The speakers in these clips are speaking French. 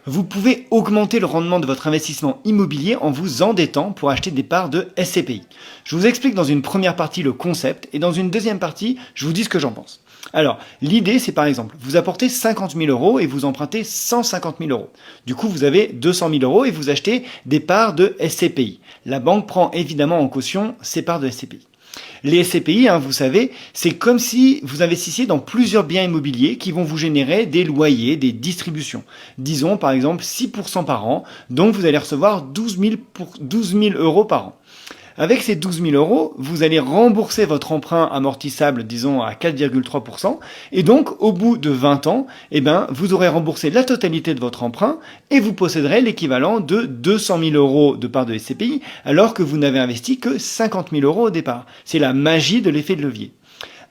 Vous pouvez augmenter le rendement de votre investissement immobilier en vous endettant pour acheter des parts de SCPI. Je vous explique dans une première partie le concept et dans une deuxième partie, je vous dis ce que j'en pense. Alors, l'idée, c'est par exemple, vous apportez 50 000 euros et vous empruntez 150 000 euros. Du coup, vous avez 200 000 euros et vous achetez des parts de SCPI. La banque prend évidemment en caution ces parts de SCPI. Les SCPI, vous savez, c'est comme si vous investissiez dans plusieurs biens immobiliers qui vont vous générer des loyers, des distributions. Disons par exemple 6% par an, donc vous allez recevoir 12 000 euros par an. Avec ces 12 000 euros, vous allez rembourser votre emprunt amortissable, disons, à 4,3%. Et donc, au bout de 20 ans, vous aurez remboursé la totalité de votre emprunt et vous posséderez l'équivalent de 200 000 euros de part de SCPI, alors que vous n'avez investi que 50 000 euros au départ. C'est la magie de l'effet de levier.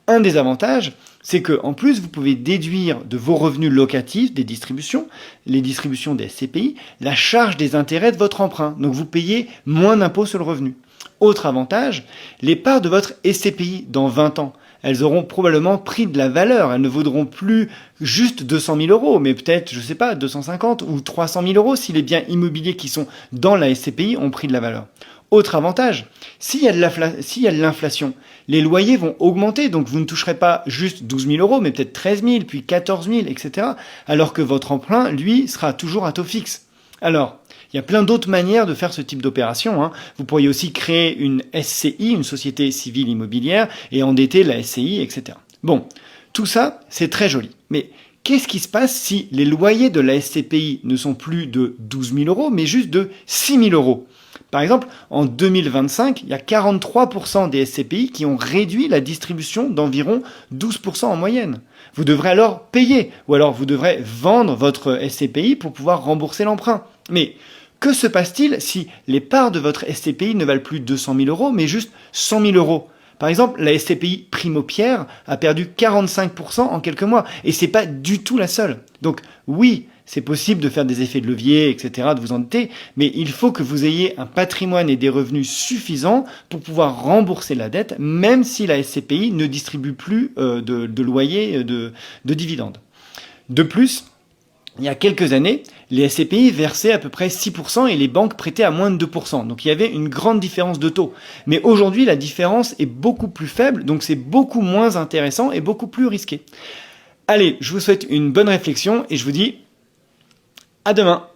Un des avantages, c'est que en plus, vous pouvez déduire de vos revenus locatifs des distributions, les distributions des SCPI, la charge des intérêts de votre emprunt. Donc, vous payez moins d'impôts sur le revenu. Autre avantage, les parts de votre SCPI dans 20 ans, elles auront probablement pris de la valeur. Elles ne vaudront plus juste 200 000 euros, mais peut-être, je ne sais pas, 250 ou 300 000 euros si les biens immobiliers qui sont dans la SCPI ont pris de la valeur. Autre avantage, s'il y a de l'inflation, les loyers vont augmenter, donc vous ne toucherez pas juste 12 000 euros, mais peut-être 13 000, puis 14 000, etc. Alors que votre emprunt, lui, sera toujours à taux fixe. Alors, il y a plein d'autres manières de faire ce type d'opération. Vous pourriez aussi créer une SCI, une société civile immobilière, et endetter la SCI, etc. Bon, tout ça, c'est très joli. Mais qu'est-ce qui se passe si les loyers de la SCPI ne sont plus de 12 000 euros, mais juste de 6 000 euros? Par exemple, en 2025, il y a 43% des SCPI qui ont réduit la distribution d'environ 12% en moyenne. Vous devrez alors payer, ou alors vous devrez vendre votre SCPI pour pouvoir rembourser l'emprunt. Mais que se passe-t-il si les parts de votre SCPI ne valent plus 200 000 euros, mais juste 100 000 euros? Par exemple, la SCPI Primo-Pierre a perdu 45% en quelques mois, et c'est pas du tout la seule. Donc oui, c'est possible de faire des effets de levier, etc., de vous endetter, mais il faut que vous ayez un patrimoine et des revenus suffisants pour pouvoir rembourser la dette, même si la SCPI ne distribue plus de loyer, de dividendes. De plus, il y a quelques années, les SCPI versaient à peu près 6% et les banques prêtaient à moins de 2%. Donc il y avait une grande différence de taux. Mais aujourd'hui, la différence est beaucoup plus faible, donc c'est beaucoup moins intéressant et beaucoup plus risqué. Allez, je vous souhaite une bonne réflexion et je vous dis à demain.